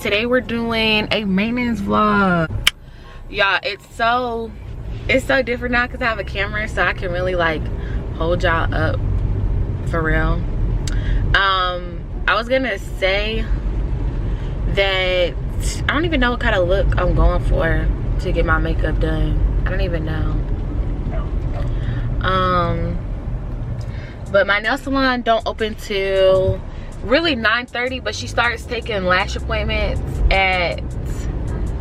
Today we're doing a maintenance vlog. Y'all, it's so different now because I have a camera, so I can really like hold y'all up for real. I was gonna say that I don't even know what kind of look I'm going for to get my makeup done. I don't even know. But my nail salon don't open till really 9:30, but she starts taking lash appointments at,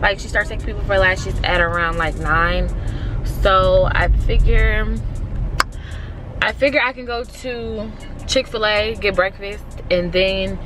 like, she starts taking people for lashes at around like 9. So I figure I can go to Chick-fil-A, get breakfast, and then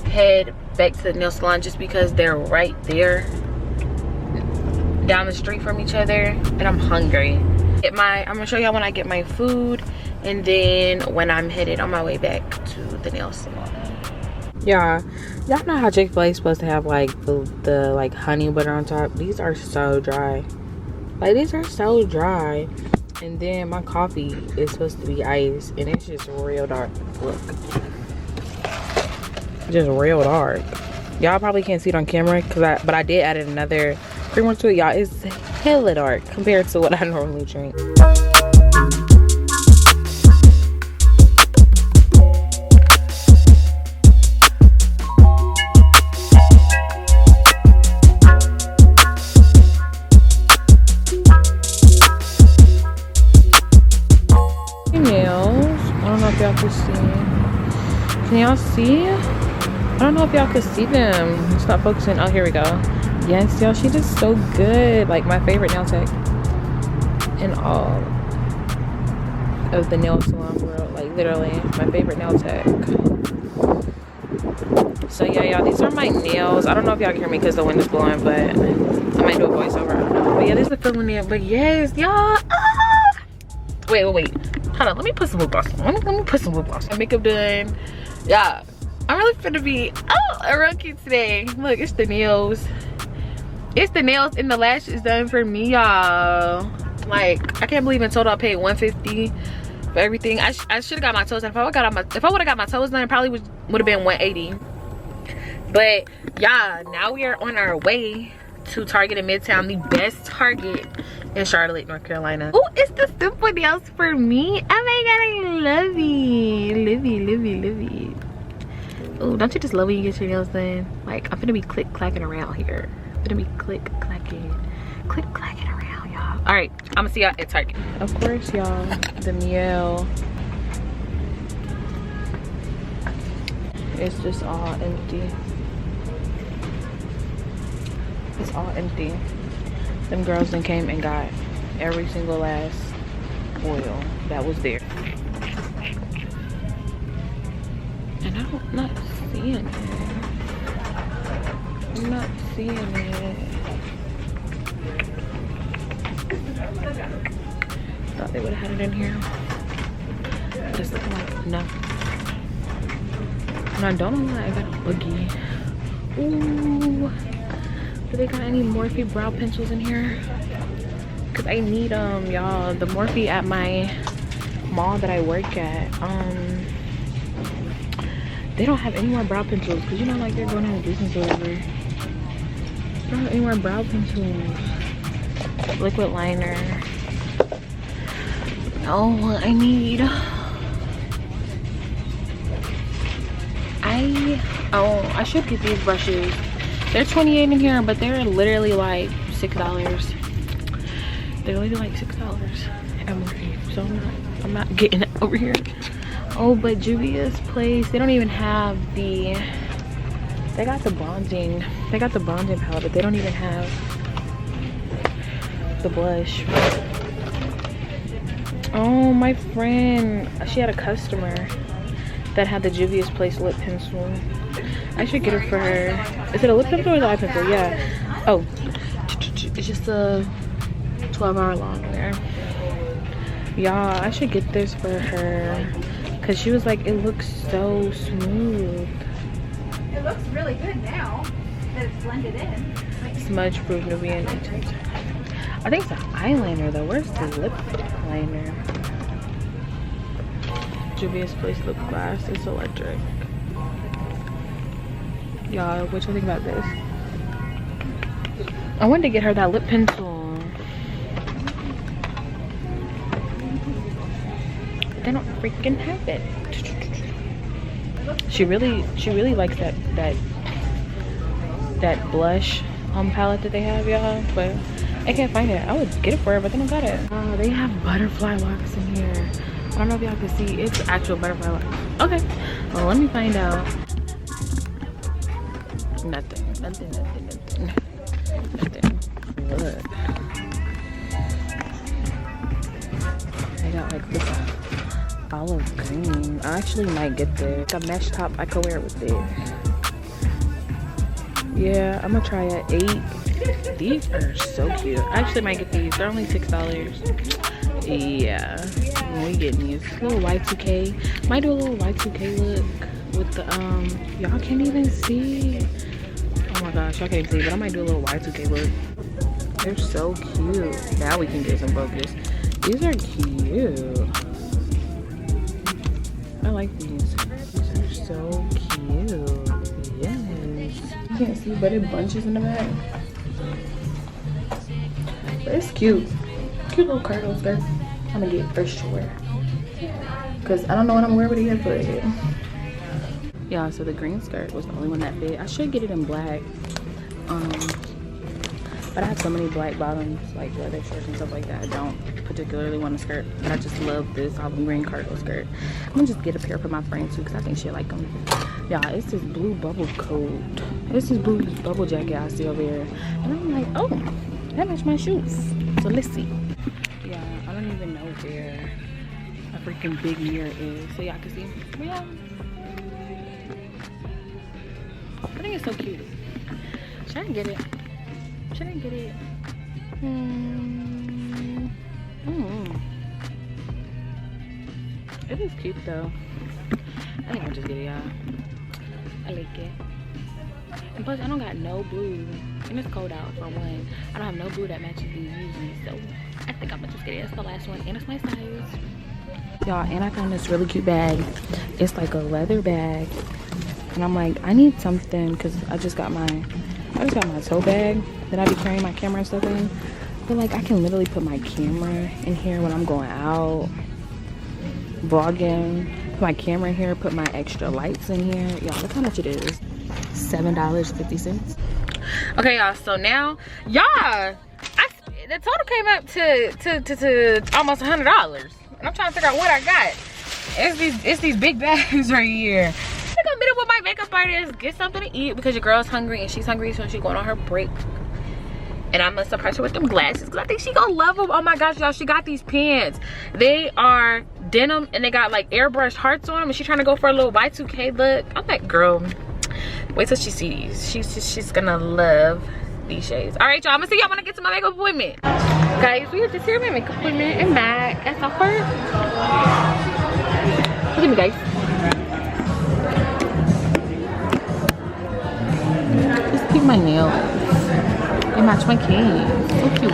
head back to the nail salon just because they're right there down the street from each other, and I'm hungry. I'm gonna show y'all when I get my food, and then when I'm headed on my way back to the nail salon. Y'all know how Chick-fil-A is supposed to have like the like honey butter on top? These are so dry. Like, these are so dry. And then my coffee is supposed to be ice, and it's just real dark. Look, just real dark. Y'all probably can't see it on camera but I did add another creamer to it. Y'all, it's hella dark compared to what I normally drink. Y'all can see. Can y'all see? I don't know if y'all can see them. Stop focusing. Oh, here we go. Yes, y'all, she did so good. Like, my favorite nail tech in all of the nail salon world. Like, literally my favorite nail tech. So yeah, y'all, these are my nails. I don't know if y'all can hear me because the wind is blowing, but I might do a voiceover. I don't know. But yeah, this is the feeling there. But yes, y'all. Wait. Hold on, let me put some lip gloss on. Let me put some lip gloss on. My makeup done. Yeah, I'm really finna be around cute today. Look, it's the nails. It's the nails and the lashes done for me, y'all. Like, I can't believe in total I paid $150 for everything. I should have got my toes done. If I would have got my toes done, it probably would have been $180. But yeah, now we are on our way to Target in Midtown, the best Target in Charlotte, North Carolina. Oh, it's the simple nails for me. Oh my god, I love it. Oh, don't you just love when you get your nails done? Like, I'm gonna be click clacking around here. I'm gonna be click clacking around, y'all. All right, I'm gonna see y'all at Target. Of course, y'all, the nail it's just all empty. It's all empty. Them girls then came and got every single last oil that was there. And I'm not seeing it. I'm not seeing it. Thought they would have had it in here. But it's looking like no. And I don't know why I got a boogie. Ooh. Do they got any Morphe brow pencils in here? Cause I need y'all, the Morphe at my mall that I work at. They don't have any more brow pencils because you know, like, they're going on a business or whatever. They don't have any more brow pencils. Liquid liner. Oh, I need. I should get these brushes. They're $28 in here, but they're literally like $6. They're literally like $6 at Morphe, so I'm not getting it over here. Oh, but Juvia's Place, they don't even have the. They got the bronzing palette, but they don't even have the blush. Oh, my friend, she had a customer that had the Juvia's Place lip pencil. I should get it for her. Is it a lip pencil or an eye pencil? Yeah. Oh, it's just a 12-hour long there. Y'all, I should get this for her because she was like, it looks so smooth. It looks really good now that it's blended in. Smudge proof Nubian Intense. I think it's an eyeliner though. Where's the lip liner? Juvia's Place lip gloss. It's electric. Y'all, what you think about this? I wanted to get her that lip pencil. But they don't freaking have it. She really likes that blush palette that they have, y'all. But I can't find it. I would get it for her, but they don't got it. They have butterfly wax in here. I don't know if y'all can see. It's actual butterfly wax. Okay. Well, let me find out. Nothing. Look. I got like this olive green. I actually might get this. Like a mesh top. I could wear it with it. Yeah, I'm gonna try at 8. These are so cute. I actually might get these. They're only $6. Yeah, we getting these. Little Y2K. Might do a little Y2K look with the y'all can't even see. Oh my gosh, y'all can't even see, but I might do a little Y2K look. They're so cute. Now we can get some focus. These are cute. I like these. These are so cute. Yes. You can't see, but it bunches in the back. But it's cute. Cute little cargo skirt. I'm gonna get first to wear. Cause I don't know what I'm gonna wear with it, but yeah, so the green skirt was the only one that fit. I should get it in black. But I have so many black bottoms, like leather shirts and stuff like that. I don't particularly want a skirt, but I just love this olive green cargo skirt. I'm gonna just get a pair for my friend too, because I think she'll like them. Yeah, it's this blue bubble coat. It's this blue bubble jacket I see over here. And I'm like, oh, that matches my shoes. So let's see. Yeah, I don't even know where a freaking big mirror is, so y'all can see. But yeah, I think it's so cute. Should I get it? Should I get it? It is cute though. I think I'll just get it, y'all. I like it. And plus, I don't got no blue. And it's cold out for one. I don't have no blue that matches these usually. So I think I'm gonna just get it. It's the last one and it's my size. Y'all, and I found this really cute bag. It's like a leather bag. And I'm like, I need something because I just got my tote bag that I be carrying my camera and stuff in. But like, I can literally put my camera in here when I'm going out, vlogging. Put my camera in here, put my extra lights in here. Y'all, look how much it is. $7.50. Okay, y'all, so now, y'all, the total came up to almost $100. And I'm trying to figure out what I got. It's these big bags right here. I'm gonna meet up with my makeup artist, get something to eat because your girl's hungry and she's hungry, so she's going on her break. And I'm gonna surprise her with them glasses because I think she gonna love them. Oh my gosh, y'all, she got these pants. They are denim and they got like airbrushed hearts on them, and she's trying to go for a little Y2K look. I'm like, girl, wait till she sees these. She's gonna love these shades. All right, y'all, I'm gonna see y'all when I get to my makeup appointment. Guys, we are just here at my makeup appointment and back at the heart. Look at me, guys. Just pick my nails. They match my cane. So cute.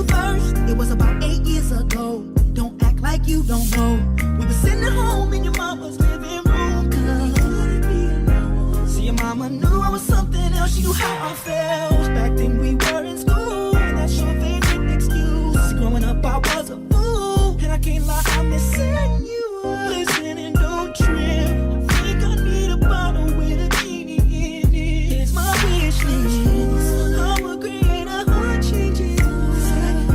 you first. It was about 8 years ago. Don't act like you don't know. We were sitting at home in your mama's living room. Cause you couldn't be alone. See, your mama knew I was something else. She knew how I felt. Back then we were in school, and that's your favorite excuse. Growing up I was a fool, and I can't lie, I'm missing you. Listen and don't trip. I think I need a bottle with a genie in it. It's my wish list. I will create a heart-changing life.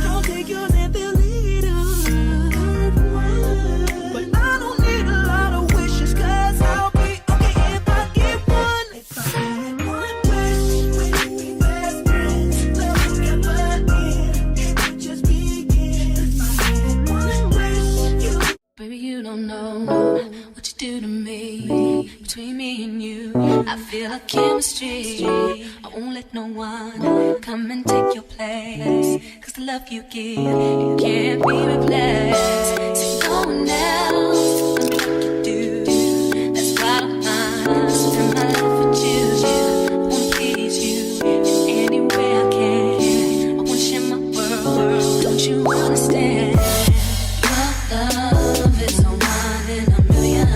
I'll take yours and fill it up. But I don't need a lot of wishes, cause I'll be okay if I get one. If I get one wish, we can be best friends. Love together in, it could just begin. If I get one wish, you. Baby, you don't know what you do to me. Between me and you, I feel a chemistry. I won't let no one come and take your place. Cause the love you give, it can't be replaced. See, no one else can do like you do. That's why I don't mind spend my life with you. I wanna please you in any way I can. I wanna share my world, don't you understand? Your love is a one in a million.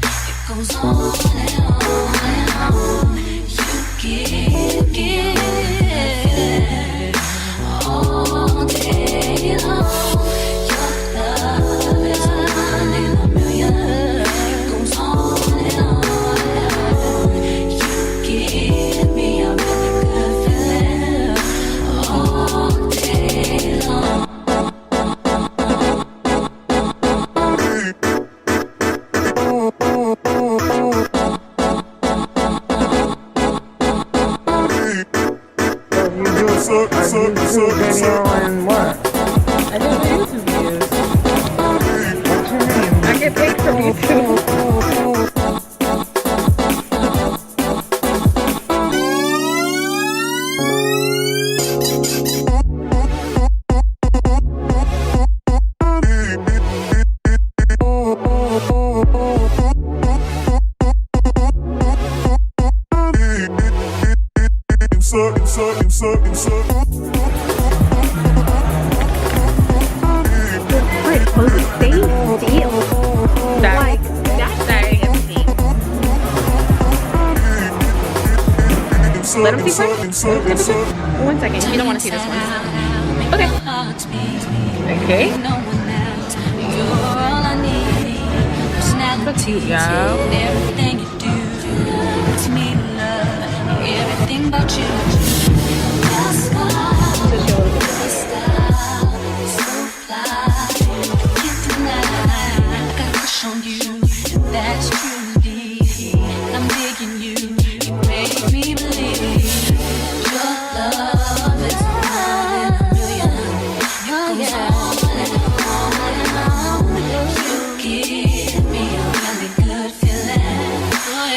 It goes on and on and on. You give all day long. Your love is a one in a million. It goes on and on and on. You give me a really good feeling all day long. YouTube video and what? I do YouTube videos. What's your name? I get paid from YouTube. Let him see first. One second. You don't want to see this one. Okay. Okay. So cute, y'all. Everything you do, it's me love. Everything about you. On you, and that's true indeed. I'm digging you, you make me believe your love is one in a million. It goes on and on and on. You give me a really good feeling. All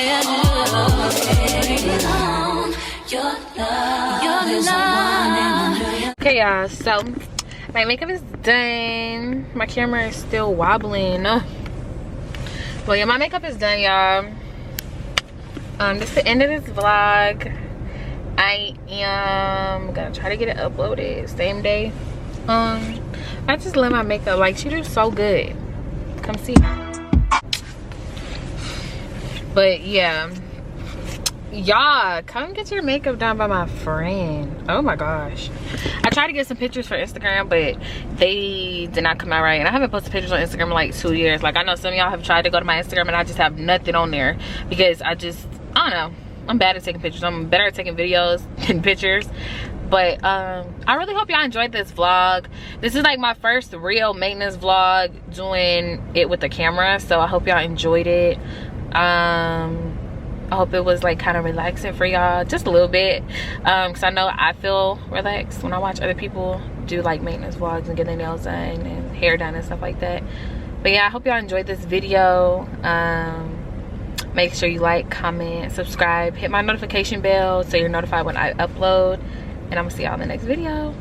day long. Your love is one in a million. Okay, y'all. So my makeup is done. My camera is still wobbling. Well, yeah, my makeup is done, y'all. This is the end of this vlog. I am gonna try to get it uploaded same day. I just love my makeup. Like, she do so good. Come see. But yeah, y'all, come get your makeup done by my friend. Oh my gosh, I tried to get some pictures for Instagram, but they did not come out right. And I haven't posted pictures on Instagram in like 2 years. Like, I know some of y'all have tried to go to my Instagram and I just have nothing on there because I don't know, I'm bad at taking pictures. I'm better at taking videos than pictures. But I really hope y'all enjoyed this vlog. This is like my first real maintenance vlog doing it with the camera, so I hope y'all enjoyed it. I hope it was like kind of relaxing for y'all, just a little bit, because I know I feel relaxed when I watch other people do like maintenance vlogs and get their nails done and hair done and stuff like that. But yeah, I hope y'all enjoyed this video. Make sure you like, comment, subscribe, hit my notification bell so you're notified when I upload, and I'm gonna see y'all in the next video.